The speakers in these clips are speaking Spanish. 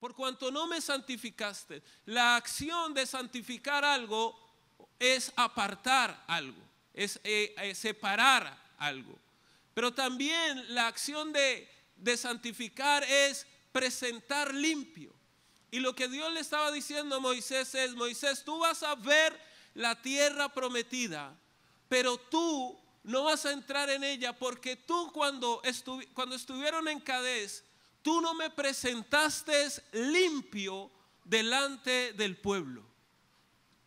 por cuanto no me santificaste. La acción de santificar algo es apartar algo, es separar algo. Pero también la acción de santificar es presentar limpio. Y lo que Dios le estaba diciendo a Moisés es: Moisés, tú vas a ver la tierra prometida, pero tú no vas a entrar en ella, porque tú cuando estuvieron en Cades, tú no me presentaste limpio delante del pueblo.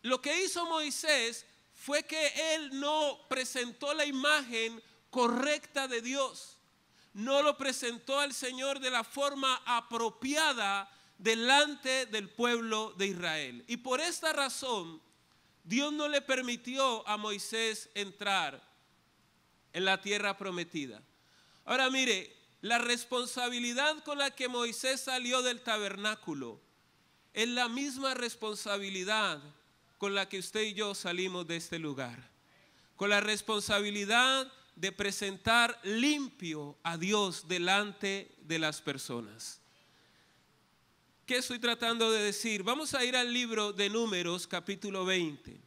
Lo que hizo Moisés fue que él no presentó la imagen correcta de Dios, no lo presentó al Señor de la forma apropiada delante del pueblo de Israel. Y por esta razón Dios no le permitió a Moisés entrar en la tierra prometida. Ahora mire, la responsabilidad con la que Moisés salió del tabernáculo es la misma responsabilidad con la que usted y yo salimos de este lugar, con la responsabilidad de presentar limpio a Dios delante de las personas. ¿Qué estoy tratando de decir? Vamos a ir al libro de Números, capítulo 20.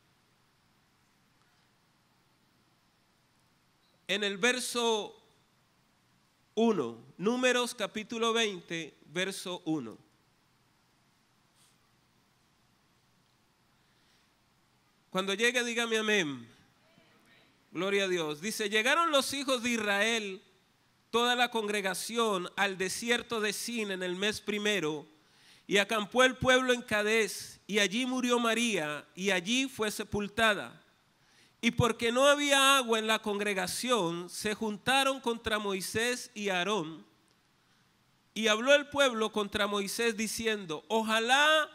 En el verso 1, Números capítulo 20, verso 1. Cuando llegue, dígame amén. Gloria a Dios. Dice: llegaron los hijos de Israel, toda la congregación, al desierto de Sin en el mes primero, y acampó el pueblo en Cades, y allí murió María, y allí fue sepultada. Y porque no había agua en la congregación, se juntaron contra Moisés y Aarón. Y habló el pueblo contra Moisés diciendo: ojalá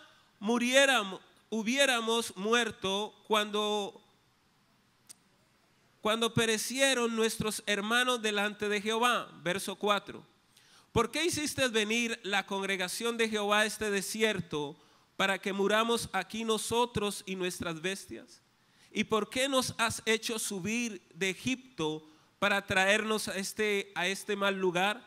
hubiéramos muerto cuando perecieron nuestros hermanos delante de Jehová. Verso 4. ¿Por qué hiciste venir la congregación de Jehová a este desierto para que muramos aquí nosotros y nuestras bestias? ¿Y por qué nos has hecho subir de Egipto para traernos a este mal lugar?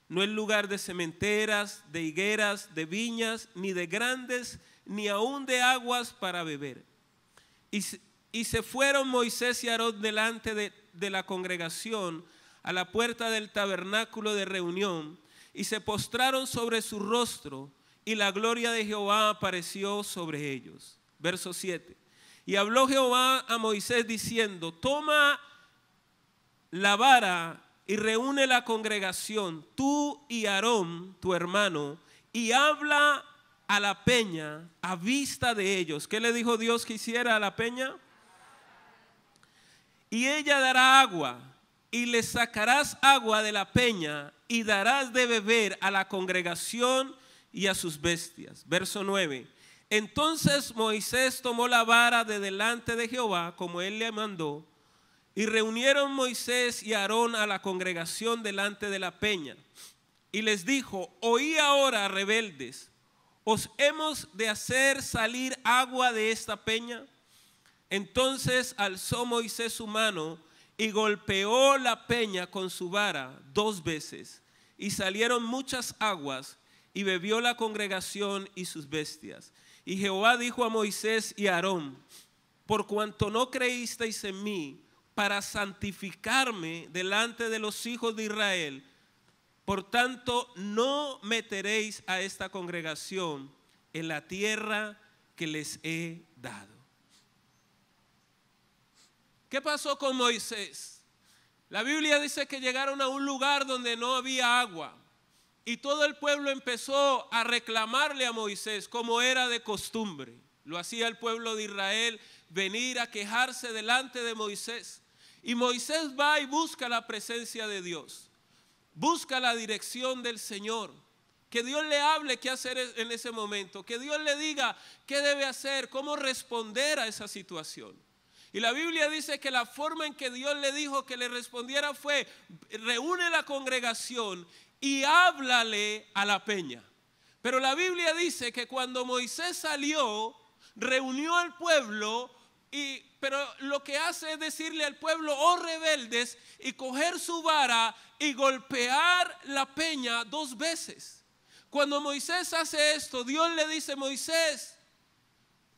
No es lugar de sementeras, de higueras, de viñas, ni de grandes, ni aún de aguas para beber. Y se fueron Moisés y Aarón delante de la congregación a la puerta del tabernáculo de reunión, y se postraron sobre su rostro, y la gloria de Jehová apareció sobre ellos. Verso 7. Y habló Jehová a Moisés diciendo: toma la vara y reúne la congregación, tú y Aarón, tu hermano, y habla a la peña a vista de ellos. ¿Qué le dijo Dios que hiciera a la peña? Y ella dará agua, y le sacarás agua de la peña, y darás de beber a la congregación y a sus bestias. Verso 9. Entonces Moisés tomó la vara de delante de Jehová, como él le mandó, y reunieron Moisés y Aarón a la congregación delante de la peña. Y les dijo: oí ahora, rebeldes, ¿os hemos de hacer salir agua de esta peña? Entonces alzó Moisés su mano y golpeó la peña con su vara 2 veces, y salieron muchas aguas, y bebió la congregación y sus bestias. Y Jehová dijo a Moisés y a Aarón: por cuanto no creísteis en mí para santificarme delante de los hijos de Israel, por tanto no meteréis a esta congregación en la tierra que les he dado. ¿Qué pasó con Moisés? La Biblia dice que llegaron a un lugar donde no había agua, y todo el pueblo empezó a reclamarle a Moisés, como era de costumbre. Lo hacía el pueblo de Israel, venir a quejarse delante de Moisés. Y Moisés va y busca la presencia de Dios, busca la dirección del Señor, que Dios le hable qué hacer en ese momento, que Dios le diga qué debe hacer, cómo responder a esa situación. Y la Biblia dice que la forma en que Dios le dijo que le respondiera fue: reúne la congregación y háblale a la peña. Pero la Biblia dice que cuando Moisés salió, reunió al pueblo, pero lo que hace es decirle al pueblo: oh rebeldes, y coger su vara y golpear la peña 2 veces. Cuando Moisés hace esto, Dios le dice: Moisés,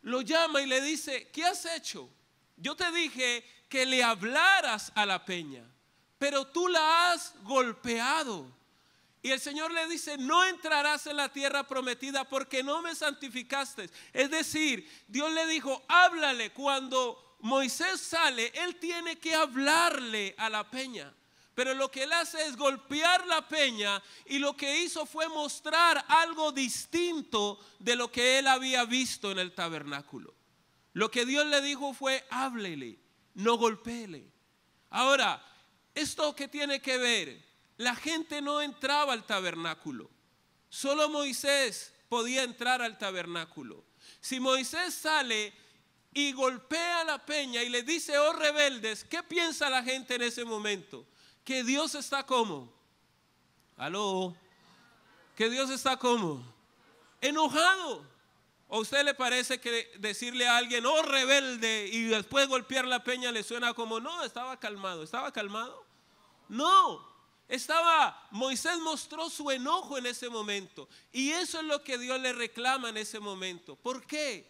lo llama y le dice: ¿qué has hecho? Yo te dije que le hablaras a la peña, pero tú la has golpeado. Y el Señor le dice: no entrarás en la tierra prometida porque no me santificaste. Es decir, Dios le dijo: háblale. Cuando Moisés sale, él tiene que hablarle a la peña. Pero lo que él hace es golpear la peña, y lo que hizo fue mostrar algo distinto de lo que él había visto en el tabernáculo. Lo que Dios le dijo fue: háblele, no golpéele. Ahora, ¿esto qué tiene que ver? La gente no entraba al tabernáculo. Solo Moisés podía entrar al tabernáculo. Si Moisés sale y golpea la peña y le dice: oh rebeldes, ¿qué piensa la gente en ese momento? Que Dios está como, aló, que Dios está como, enojado. ¿O a usted le parece que decirle a alguien: oh rebelde, y después golpear la peña le suena como, no, estaba calmado? ¿Estaba calmado? No, Moisés mostró su enojo en ese momento, y eso es lo que Dios le reclama en ese momento. ¿Por qué?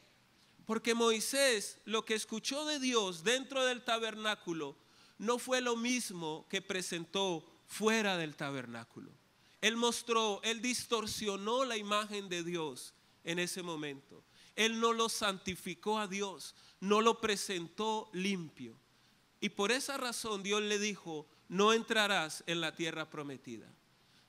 Porque Moisés, lo que escuchó de Dios dentro del tabernáculo, no fue lo mismo que presentó fuera del tabernáculo. Él distorsionó la imagen de Dios en ese momento. Él no lo santificó a Dios, no lo presentó limpio. Y por esa razón Dios le dijo: no entrarás en la tierra prometida.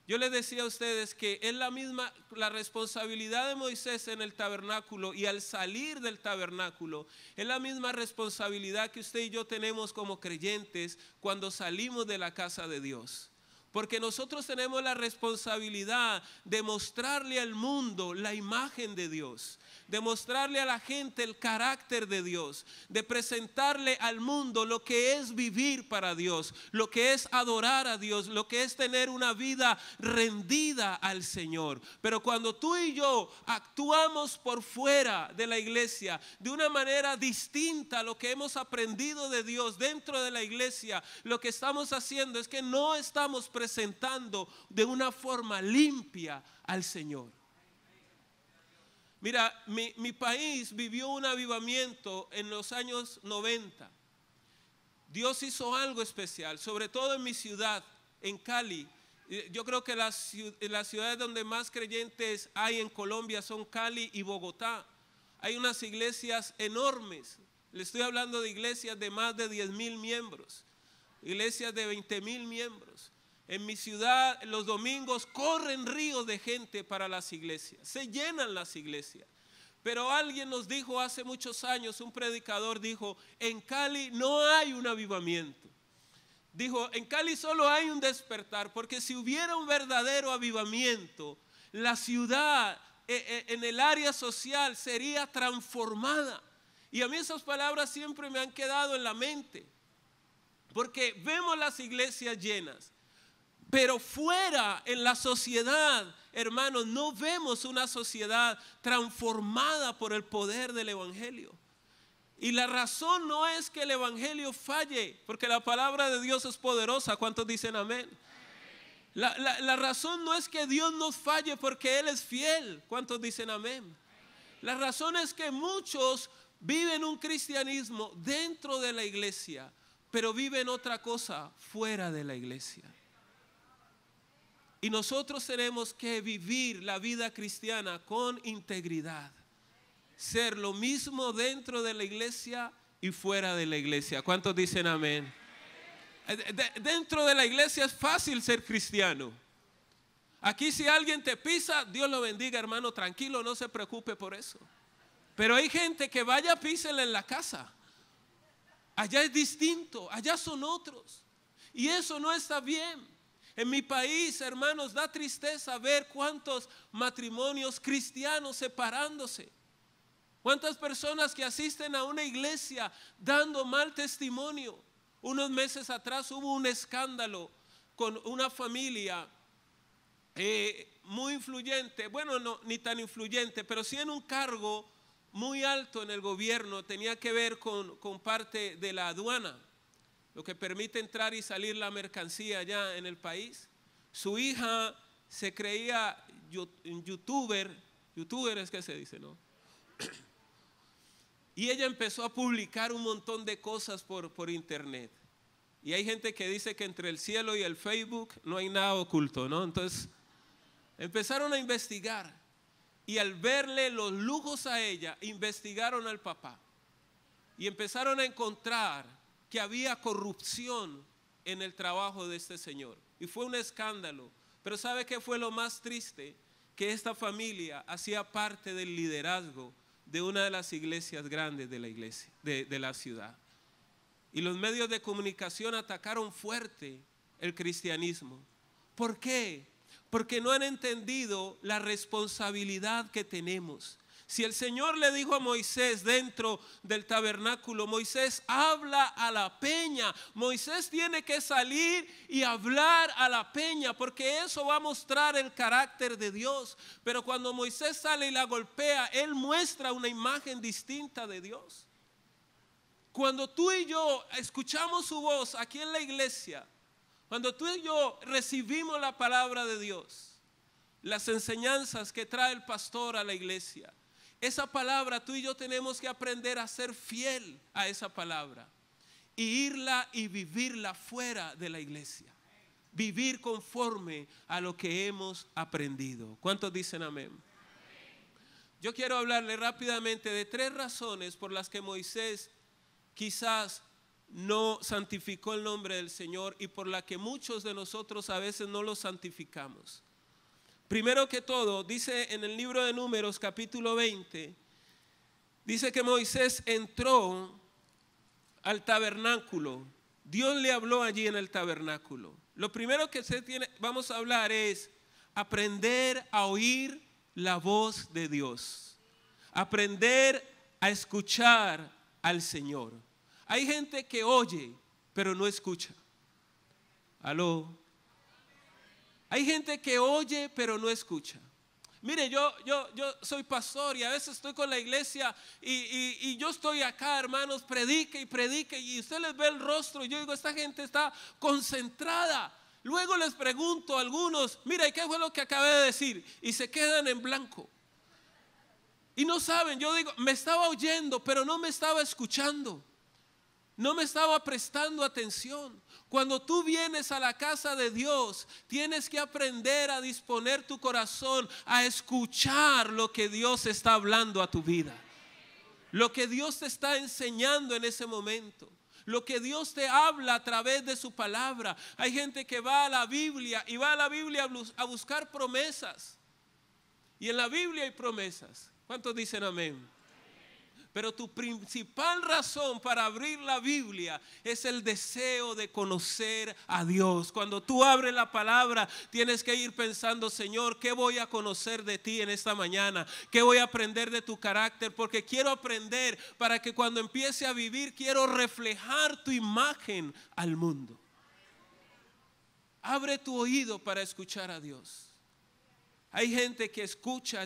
Yo les decía a ustedes que es la responsabilidad de Moisés en el tabernáculo, y al salir del tabernáculo es la misma responsabilidad que usted y yo tenemos como creyentes cuando salimos de la casa de Dios. Porque nosotros tenemos la responsabilidad de mostrarle al mundo la imagen de Dios, de mostrarle a la gente el carácter de Dios, de presentarle al mundo lo que es vivir para Dios, lo que es adorar a Dios, lo que es tener una vida rendida al Señor. Pero cuando tú y yo actuamos por fuera de la iglesia de una manera distinta a lo que hemos aprendido de Dios dentro de la iglesia, lo que estamos haciendo es que no estamos presentando de una forma limpia al Señor. Mira, mi país vivió un avivamiento en los años 90. Dios hizo algo especial, sobre todo en mi ciudad, en Cali. Yo creo que las ciudades donde más creyentes hay en Colombia son Cali y Bogotá. Hay unas iglesias enormes. Le estoy hablando de iglesias de más de 10,000 miembros, iglesias de 20,000 miembros. En mi ciudad los domingos corren ríos de gente para las iglesias, se llenan las iglesias. Pero alguien nos dijo hace muchos años, un predicador dijo: en Cali no hay un avivamiento. Dijo: en Cali solo hay un despertar, porque si hubiera un verdadero avivamiento, la ciudad en el área social sería transformada. Y a mí esas palabras siempre me han quedado en la mente, porque vemos las iglesias llenas, pero fuera en la sociedad, hermanos, no vemos una sociedad transformada por el poder del evangelio. Y la razón no es que el evangelio falle, porque la palabra de Dios es poderosa. ¿Cuántos dicen amén? La razón no es que Dios nos falle, porque Él es fiel. ¿Cuántos dicen amén? La razón es que muchos viven un cristianismo dentro de la iglesia, pero viven otra cosa fuera de la iglesia. Y nosotros tenemos que vivir la vida cristiana con integridad. Ser lo mismo dentro de la iglesia y fuera de la iglesia. ¿Cuántos dicen amén? Dentro de la iglesia es fácil ser cristiano. Aquí si alguien te pisa, Dios lo bendiga, hermano, tranquilo, no se preocupe por eso. Pero hay gente que vaya, písele en la casa. Allá es distinto, allá son otros. Y eso no está bien. En mi país, hermanos, da tristeza ver cuántos matrimonios cristianos separándose. Cuántas personas que asisten a una iglesia dando mal testimonio. Unos meses atrás hubo un escándalo con una familia muy influyente. Bueno, no, ni tan influyente, pero sí en un cargo muy alto en el gobierno. Tenía que ver con parte de la aduana, lo que permite entrar y salir la mercancía allá en el país. Su hija se creía youtuber es que se dice, ¿no? Y ella empezó a publicar un montón de cosas por internet. Y hay gente que dice que entre el cielo y el Facebook no hay nada oculto, ¿no? Entonces empezaron a investigar y al verle los lujos a ella, investigaron al papá. Y empezaron a encontrar que había corrupción en el trabajo de este señor. Y fue un escándalo. Pero ¿sabe qué fue lo más triste? Que esta familia hacía parte del liderazgo de una de las iglesias grandes de la iglesia, de la ciudad. Y los medios de comunicación atacaron fuerte el cristianismo. ¿Por qué? Porque no han entendido la responsabilidad que tenemos. Si el Señor le dijo a Moisés dentro del tabernáculo, Moisés, habla a la peña. Moisés tiene que salir y hablar a la peña, porque eso va a mostrar el carácter de Dios. Pero cuando Moisés sale y la golpea, él muestra una imagen distinta de Dios. Cuando tú y yo escuchamos su voz aquí en la iglesia, cuando tú y yo recibimos la palabra de Dios, las enseñanzas que trae el pastor a la iglesia, esa palabra tú y yo tenemos que aprender a ser fiel a esa palabra y irla y vivirla fuera de la iglesia. Vivir conforme a lo que hemos aprendido. ¿Cuántos dicen amén? Yo quiero hablarle rápidamente de 3 razones por las que Moisés quizás no santificó el nombre del Señor y por la que muchos de nosotros a veces no lo santificamos. Primero que todo, dice en el libro de Números capítulo 20, dice que Moisés entró al tabernáculo. Dios le habló allí en el tabernáculo. Lo primero que vamos a hablar es aprender a oír la voz de Dios. Aprender a escuchar al Señor. Hay gente que oye, pero no escucha. ¿Aló? Hay gente que oye, pero no escucha. Mire, yo soy pastor y a veces estoy con la iglesia y yo estoy acá, hermanos, predique y usted les ve el rostro y yo digo, esta gente está concentrada. Luego les pregunto a algunos, mira, ¿y qué fue lo que acabé de decir? Y se quedan en blanco. Y no saben, yo digo, me estaba oyendo, pero no me estaba escuchando. No me estaba prestando atención. Cuando tú vienes a la casa de Dios, tienes que aprender a disponer tu corazón a escuchar lo que Dios está hablando a tu vida. Lo que Dios te está enseñando en ese momento. Lo que Dios te habla a través de su palabra. Hay gente que va a la Biblia y va a la Biblia a buscar promesas. Y en la Biblia hay promesas. ¿Cuántos dicen amén? Pero tu principal razón para abrir la Biblia es el deseo de conocer a Dios. Cuando tú abres la palabra, tienes que ir pensando, Señor, ¿qué voy a conocer de ti en esta mañana? ¿Qué voy a aprender de tu carácter? Porque quiero aprender para que cuando empiece a vivir, quiero reflejar tu imagen al mundo. Abre tu oído para escuchar a Dios. Hay gente que escucha,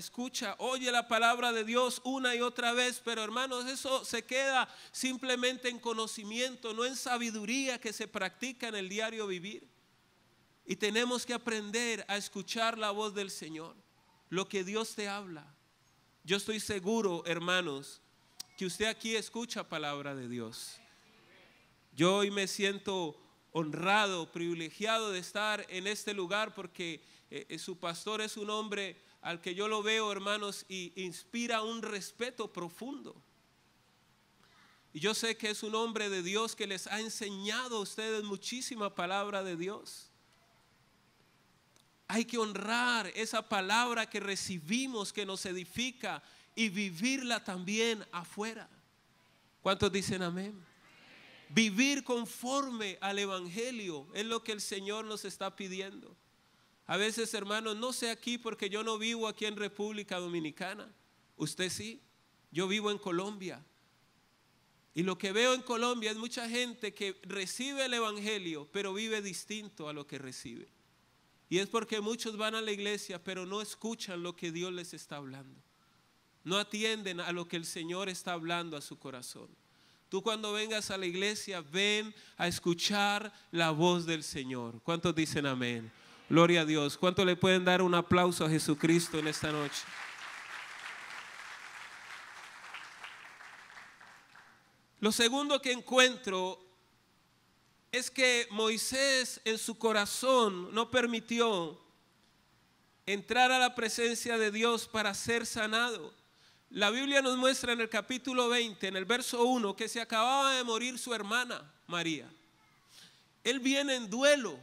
oye la palabra de Dios una y otra vez, pero hermanos, eso se queda simplemente en conocimiento, no en sabiduría que se practica en el diario vivir. Y tenemos que aprender a escuchar la voz del Señor, lo que Dios te habla. Yo estoy seguro, hermanos, que usted aquí escucha palabra de Dios. Yo hoy me siento honrado, privilegiado de estar en este lugar porque su pastor es un hombre al que yo lo veo, hermanos, y inspira un respeto profundo. Y yo sé que es un hombre de Dios que les ha enseñado a ustedes muchísima palabra de Dios. Hay que honrar esa palabra que recibimos, que nos edifica, y vivirla también afuera. ¿Cuántos dicen amén? Vivir conforme al evangelio es lo que el Señor nos está pidiendo. A veces, hermanos, no sé aquí porque yo no vivo aquí en República Dominicana. Usted sí, yo vivo en Colombia. Y lo que veo en Colombia es mucha gente que recibe el evangelio, pero vive distinto a lo que recibe. Y es porque muchos van a la iglesia, pero no escuchan lo que Dios les está hablando. No atienden a lo que el Señor está hablando a su corazón. Tú cuando vengas a la iglesia, ven a escuchar la voz del Señor. ¿Cuántos dicen amén? Gloria a Dios. ¿Cuánto le pueden dar un aplauso a Jesucristo en esta noche? Lo segundo que encuentro es que Moisés en su corazón no permitió entrar a la presencia de Dios para ser sanado. La Biblia nos muestra en el capítulo 20, en el verso 1, que se acababa de morir su hermana María. Él viene en duelo,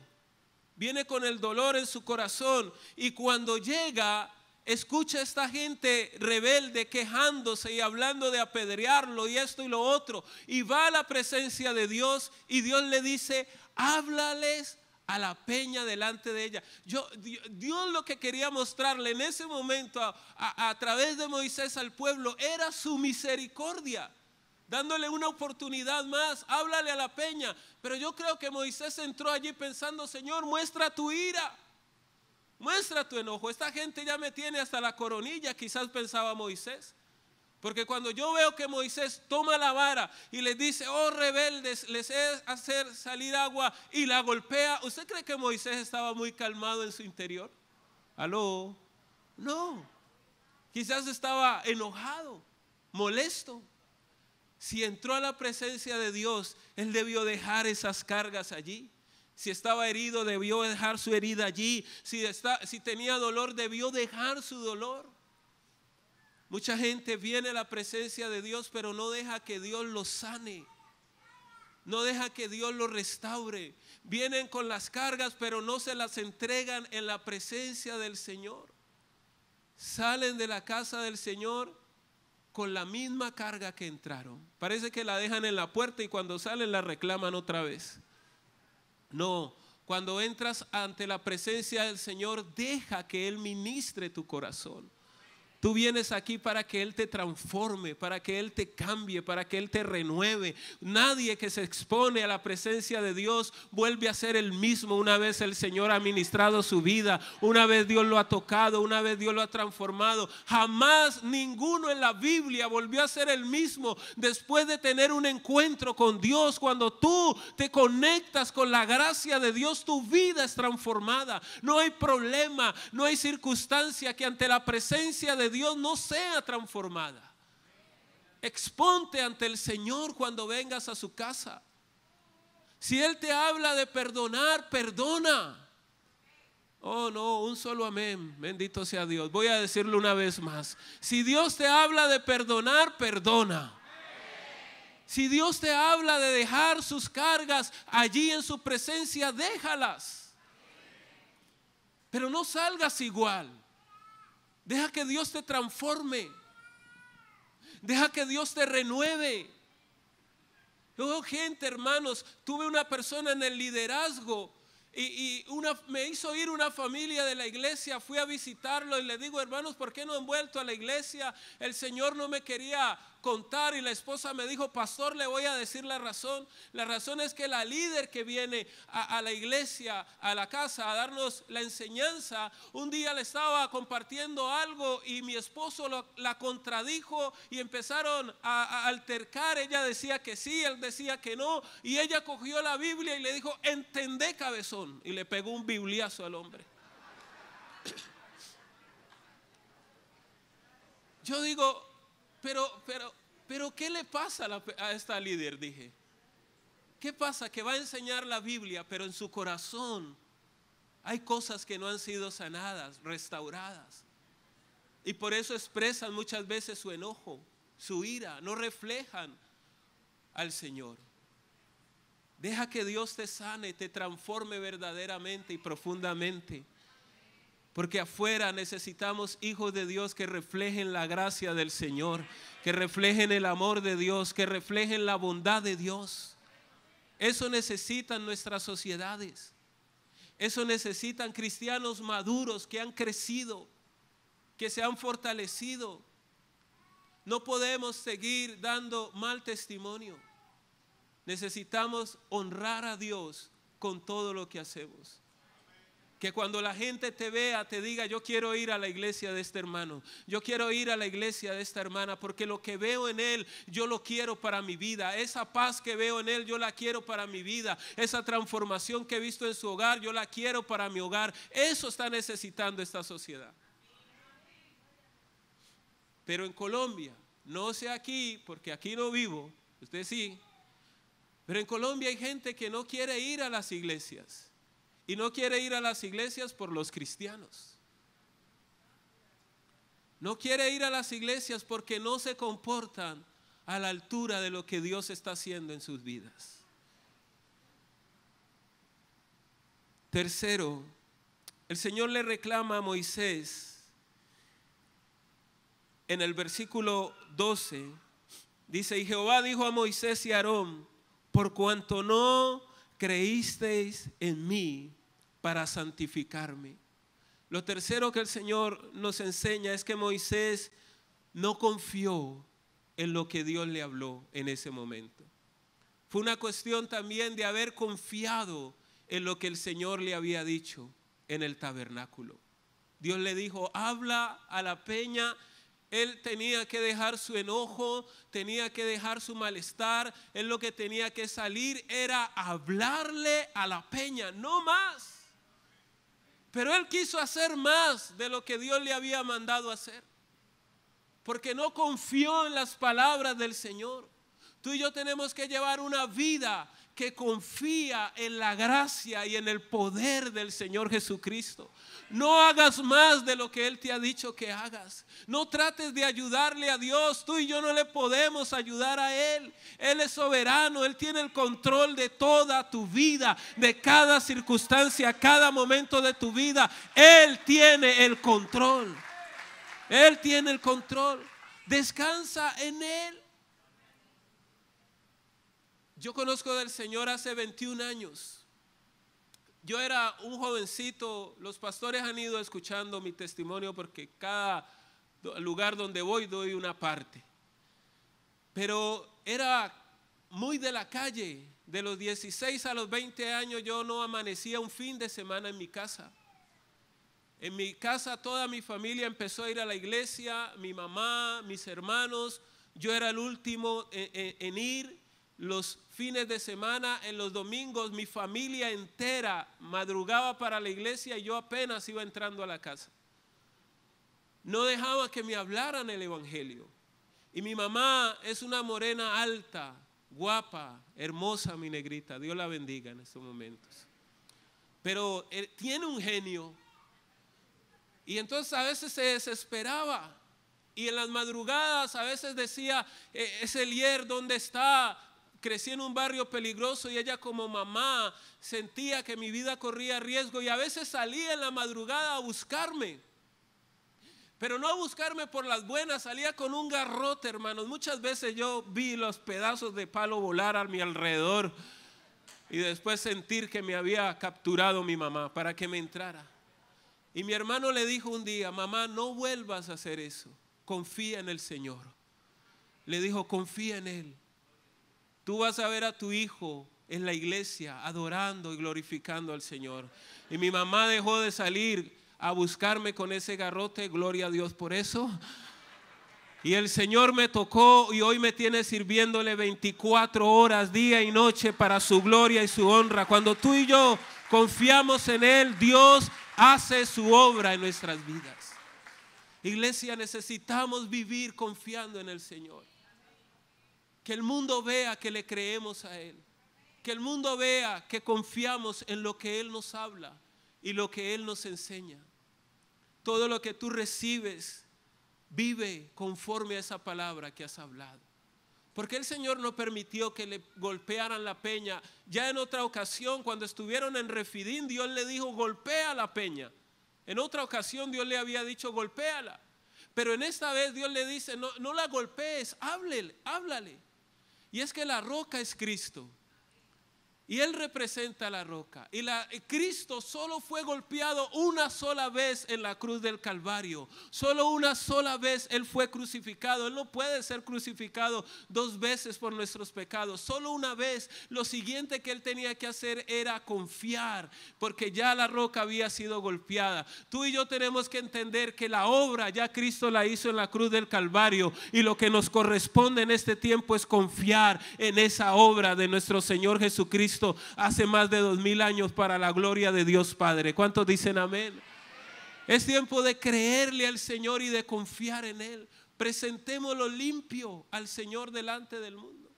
viene con el dolor en su corazón, y cuando llega, escucha a esta gente rebelde quejándose y hablando de apedrearlo y esto y lo otro, y va a la presencia de Dios y Dios le dice: háblales a la peña delante de ella. Dios lo que quería mostrarle en ese momento a través de Moisés al pueblo era su misericordia, dándole una oportunidad más. Háblale a la peña. Pero yo creo que Moisés entró allí pensando: Señor, muestra tu ira, muestra tu enojo. Esta gente ya me tiene hasta la coronilla, quizás pensaba Moisés. Porque cuando yo veo que Moisés toma la vara y les dice: oh rebeldes, les he hacer salir agua, y la golpea, ¿usted cree que Moisés estaba muy calmado en su interior? ¿Aló? No, quizás estaba enojado, molesto. Si entró a la presencia de Dios, él debió dejar esas cargas allí. Si estaba herido, debió dejar su herida allí. Si tenía dolor, debió dejar su dolor. Mucha gente viene a la presencia de Dios, pero no deja que Dios los sane, no deja que Dios los restaure. Vienen con las cargas, pero no se las entregan en la presencia del Señor. Salen de la casa del Señor con la misma carga que entraron. Parece que la dejan en la puerta y cuando salen la reclaman otra vez. No, cuando entras ante la presencia del Señor, deja que Él ministre tu corazón. Tú vienes aquí para que Él te transforme, para que Él te cambie, para que Él te renueve. Nadie que se expone a la presencia de Dios vuelve a ser el mismo una vez el Señor ha ministrado su vida, una vez Dios lo ha tocado, una vez Dios lo ha transformado. Jamás ninguno en la Biblia volvió a ser el mismo después de tener un encuentro con Dios. Cuando tú te conectas con la gracia de Dios, tu vida es transformada. No hay problema, no hay circunstancia que ante la presencia de Dios no sea transformada. Exponte ante el Señor cuando vengas a su casa. Si Él te habla de perdonar, perdona. Oh no, un solo amén, bendito sea Dios. Voy a decirlo una vez más. Si Dios te habla de perdonar, perdona. Si Dios te habla de dejar sus cargas allí en su presencia, déjalas. Pero no salgas igual. Deja que Dios te transforme. Deja que Dios te renueve. Yo, gente, hermanos, tuve una persona en el liderazgo me hizo ir una familia de la iglesia. Fui a visitarlo y le digo: hermanos, ¿por qué no han vuelto a la iglesia? El Señor no me quería contar, y la esposa me dijo: pastor, le voy a decir la razón. La razón es que la líder que viene a la iglesia, a la casa, a darnos la enseñanza, un día le estaba compartiendo algo y mi esposo la contradijo y empezaron a altercar. Ella decía que sí, él decía que no, y ella cogió la Biblia y le dijo: entendé, cabezón, y le pegó un bibliazo al hombre. Yo digo: pero ¿qué le pasa a esta líder? Dije, ¿qué pasa? Que va a enseñar la Biblia, pero en su corazón hay cosas que no han sido sanadas, restauradas, y por eso expresan muchas veces su enojo, su ira, no reflejan al Señor. Deja que Dios te sane, te transforme verdaderamente y profundamente. Porque afuera necesitamos hijos de Dios que reflejen la gracia del Señor, que reflejen el amor de Dios, que reflejen la bondad de Dios. Eso necesitan nuestras sociedades. Eso necesitan cristianos maduros que han crecido, que se han fortalecido. No podemos seguir dando mal testimonio. Necesitamos honrar a Dios con todo lo que hacemos. Que cuando la gente te vea, te diga: yo quiero ir a la iglesia de este hermano, yo quiero ir a la iglesia de esta hermana, porque lo que veo en él, yo lo quiero para mi vida. Esa paz que veo en él, yo la quiero para mi vida. Esa transformación que he visto en su hogar, yo la quiero para mi hogar. Eso está necesitando esta sociedad. Pero en Colombia, no sé aquí, porque aquí no vivo, usted sí, pero en Colombia hay gente que no quiere ir a las iglesias. Y no quiere ir a las iglesias por los cristianos. No quiere ir a las iglesias porque no se comportan a la altura de lo que Dios está haciendo en sus vidas. Tercero, el Señor le reclama a Moisés en el versículo 12. Dice: y Jehová dijo a Moisés y a Aarón: por cuanto no creísteis en mí para santificarme. Lo tercero que el Señor nos enseña es que Moisés no confió en lo que Dios le habló en ese momento. Fue una cuestión también de haber confiado en lo que el Señor le había dicho en el tabernáculo. Dios le dijo: habla a la peña. Él tenía que dejar su enojo, tenía que dejar su malestar. Él lo que tenía que salir era hablarle a la peña, no más. Pero él quiso hacer más de lo que Dios le había mandado hacer, porque no confió en las palabras del Señor. Tú y yo tenemos que llevar una vida que confía en la gracia y en el poder del Señor Jesucristo. No hagas más de lo que Él te ha dicho que hagas. No trates de ayudarle a Dios. Tú y yo no le podemos ayudar a Él. Él es soberano. Él tiene el control de toda tu vida, de cada circunstancia, cada momento de tu vida. Él tiene el control. Él tiene el control. Descansa en Él. Yo conozco del Señor hace 21 años. Yo era un jovencito. Los pastores han ido escuchando mi testimonio porque cada lugar donde voy doy una parte. Pero era muy de la calle. De los 16 a los 20 años yo no amanecía un fin de semana en mi casa. En mi casa toda mi familia empezó a ir a la iglesia. Mi mamá, mis hermanos. Yo era el último en ir. Los fines de semana, en los domingos, mi familia entera madrugaba para la iglesia y yo apenas iba entrando a la casa. No dejaba que me hablaran el evangelio. Y mi mamá es una morena alta, guapa, hermosa, mi negrita. Dios la bendiga en estos momentos. Pero tiene un genio. Y entonces a veces se desesperaba. Y en las madrugadas a veces decía: ese Elier, ¿dónde está? Crecí en un barrio peligroso y ella como mamá sentía que mi vida corría riesgo y a veces salía en la madrugada a buscarme. Pero no a buscarme por las buenas, salía con un garrote, hermanos. Muchas veces yo vi los pedazos de palo volar a mi alrededor y después sentir que me había capturado mi mamá para que me entrara. Y mi hermano le dijo un día: mamá, no vuelvas a hacer eso, confía en el Señor. Le dijo: confía en Él. Tú vas a ver a tu hijo en la iglesia adorando y glorificando al Señor. Y mi mamá dejó de salir a buscarme con ese garrote, gloria a Dios por eso. Y el Señor me tocó y hoy me tiene sirviéndole 24 horas, día y noche, para su gloria y su honra. Cuando tú y yo confiamos en Él, Dios hace su obra en nuestras vidas. Iglesia, necesitamos vivir confiando en el Señor. Que el mundo vea que le creemos a Él. Que el mundo vea que confiamos en lo que Él nos habla y lo que Él nos enseña. Todo lo que tú recibes, vive conforme a esa palabra que has hablado. Porque el Señor no permitió que le golpearan la peña. Ya en otra ocasión, cuando estuvieron en Refidín, Dios le dijo: golpea la peña. En otra ocasión Dios le había dicho: golpéala. Pero en esta vez Dios le dice: no la golpees, háblale. Y es que la roca es Cristo. Y Él representa la roca. Y Cristo solo fue golpeado una sola vez en la cruz del Calvario. Solo una sola vez Él fue crucificado. Él no puede ser crucificado 2 veces por nuestros pecados. Solo una vez. Lo siguiente que Él tenía que hacer era confiar, porque ya la roca había sido golpeada. Tú y yo tenemos que entender que la obra ya Cristo la hizo en la cruz del Calvario. Y lo que nos corresponde en este tiempo es confiar en esa obra de nuestro Señor Jesucristo hace más de 2000 años para la gloria de Dios Padre. ¿Cuántos dicen amén? Es tiempo de creerle al Señor y de confiar en Él. Presentémoslo limpio al Señor delante del mundo.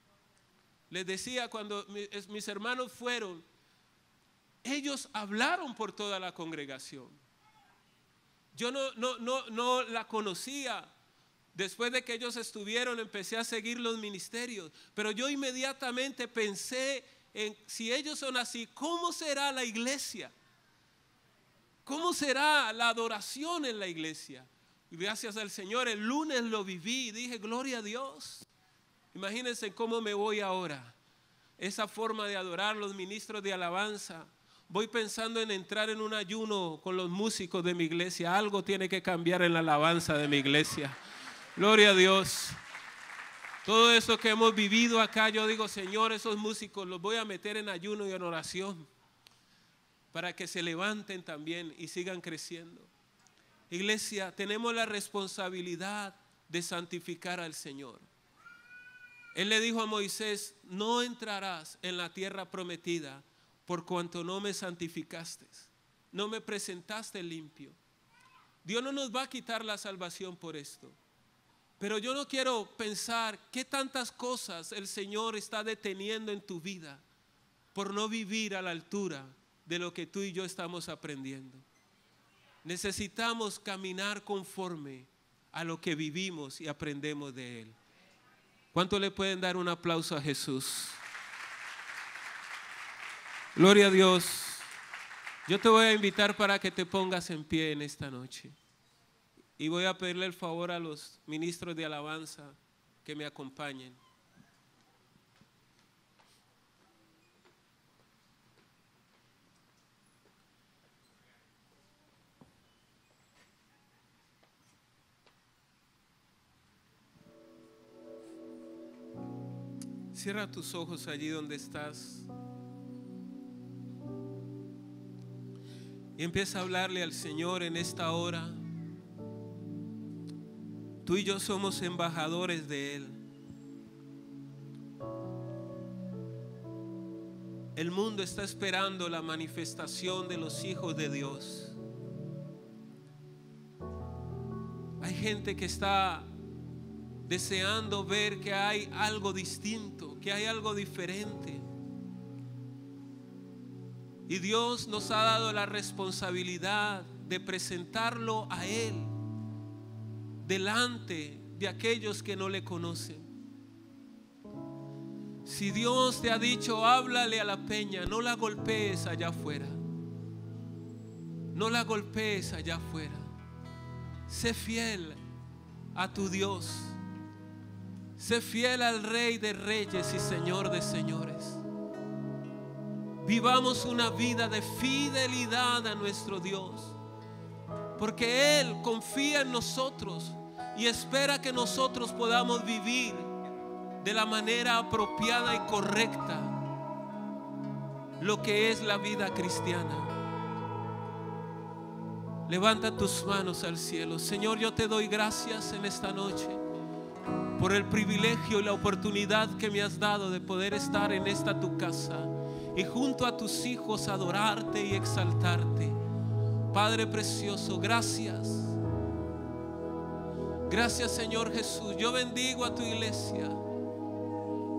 Les decía, cuando mis hermanos fueron, ellos hablaron por toda la congregación. Yo no la conocía. Después de que ellos estuvieron, empecé a seguir los ministerios, pero yo inmediatamente pensé si ellos son así, ¿cómo será la iglesia? ¿Cómo será la adoración en la iglesia? Y gracias al Señor, el lunes lo viví y dije, gloria a Dios. Imagínense cómo me voy ahora. Esa forma de adorar, los ministros de alabanza. Voy pensando en entrar en un ayuno con los músicos de mi iglesia. Algo tiene que cambiar en la alabanza de mi iglesia. Gloria a Dios. Todo eso que hemos vivido acá, yo digo, Señor, esos músicos los voy a meter en ayuno y en oración para que se levanten también y sigan creciendo. Iglesia, tenemos la responsabilidad de santificar al Señor. Él le dijo a Moisés, no entrarás en la tierra prometida por cuanto no me santificaste, no me presentaste limpio. Dios no nos va a quitar la salvación por esto. Pero yo no quiero pensar qué tantas cosas el Señor está deteniendo en tu vida por no vivir a la altura de lo que tú y yo estamos aprendiendo. Necesitamos caminar conforme a lo que vivimos y aprendemos de Él. ¿Cuánto le pueden dar un aplauso a Jesús? Gloria a Dios. Yo te voy a invitar para que te pongas en pie en esta noche. Y voy a pedirle el favor a los ministros de alabanza que me acompañen. Cierra tus ojos allí donde estás. Y empieza a hablarle al Señor en esta hora. Tú y yo somos embajadores de Él. El mundo está esperando la manifestación de los hijos de Dios. Hay gente que está deseando ver que hay algo distinto, que hay algo diferente. Y Dios nos ha dado la responsabilidad de presentarlo a Él delante de aquellos que no le conocen. Si Dios te ha dicho, háblale a la peña, no la golpees allá afuera. No la golpees allá afuera. Sé fiel a tu Dios. Sé fiel al Rey de Reyes y Señor de Señores. Vivamos una vida de fidelidad a nuestro Dios, porque Él confía en nosotros y espera que nosotros podamos vivir de la manera apropiada y correcta lo que es la vida cristiana. Levanta tus manos al cielo. Señor, yo te doy gracias en esta noche por el privilegio y la oportunidad que me has dado de poder estar en esta tu casa y junto a tus hijos adorarte y exaltarte. Padre precioso, gracias. Gracias, Señor Jesús. Yo bendigo a tu iglesia.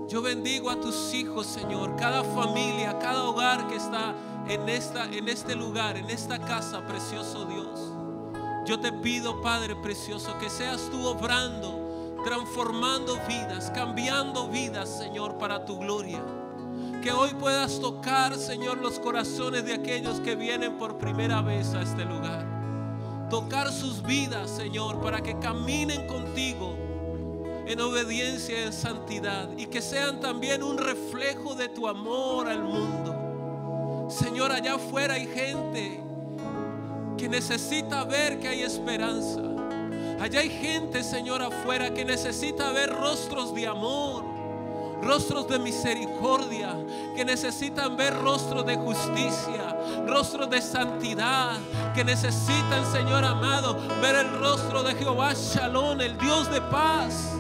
Yo bendigo a tus hijos, Señor. Cada familia, cada hogar que está en este lugar, en esta casa, precioso Dios. Yo te pido, Padre precioso, que seas tú obrando, transformando vidas, cambiando vidas, Señor, para tu gloria. Que hoy puedas tocar, Señor, los corazones de aquellos que vienen por primera vez a este lugar. Tocar sus vidas, Señor, para que caminen contigo en obediencia y en santidad, y que sean también un reflejo de tu amor al mundo. Señor, allá afuera hay gente que necesita ver que hay esperanza. Allá hay gente, Señor, afuera que necesita ver rostros de amor, rostros de misericordia, que necesitan ver rostros de justicia, rostros de santidad, que necesitan, Señor amado, ver el rostro de Jehová Shalom, el Dios de paz.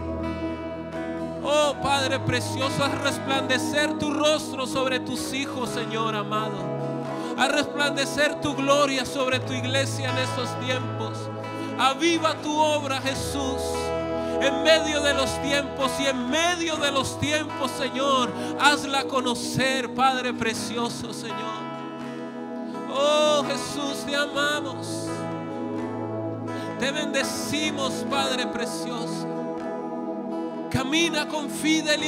Oh Padre precioso, haz resplandecer tu rostro sobre tus hijos, Señor amado. Haz resplandecer tu gloria sobre tu iglesia en estos tiempos. Aviva tu obra, Jesús, en medio de los tiempos, y en medio de los tiempos, Señor, hazla conocer, Padre precioso, Señor. Oh Jesús, te amamos, te bendecimos, Padre precioso. Camina con fidelidad.